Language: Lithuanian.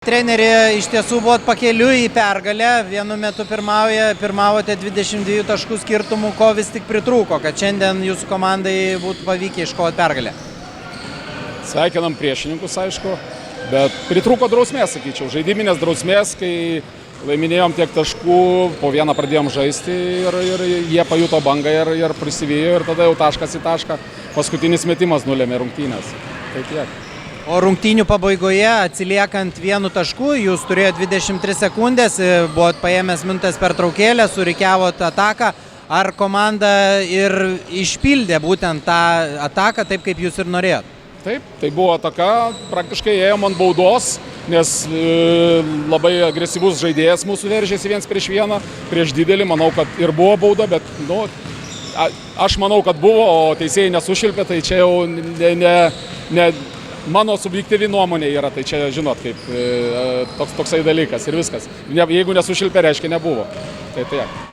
Treneri, iš tiesų buvot pakeliui į pergalę, vienu metu pirmavote 22 taškų skirtumų, ko vis tik pritrūko, kad šiandien jūsų komandai būtų pavykę iškovoti pergalę. Sveikinam priešininkus, aišku, bet pritrūko drausmės, sakyčiau, žaidiminės drausmės, kai laiminėjom tiek taškų, po vieną pradėjom žaisti ir jie pajuto bangą ir prisivijo ir tada jau taškas į tašką, paskutinis metimas nulėmė rungtynės. Tai tiek. O rungtynių pabaigoje, atsiliekant vienu tašku, jūs turėjote 23 sekundės, buvot paėmęs minutės pertraukėlę, surikiavot ataką. Ar komanda ir išpildė būtent tą ataką taip, kaip jūs ir norėjot? Taip, tai buvo ataka, praktiškai ėjom ant baudos, nes labai agresyvus žaidėjas mūsų veržėsi 1 prieš didelį, manau, kad ir buvo bauda, bet aš manau, kad buvo, o teisėjai nesušilpė, tai čia jau ne mano subjektyvi nuomonė yra, tai čia, žinot, kaip toksai dalykas ir viskas. Jeigu nesušilpė, reiškia nebuvo. Tai tiek.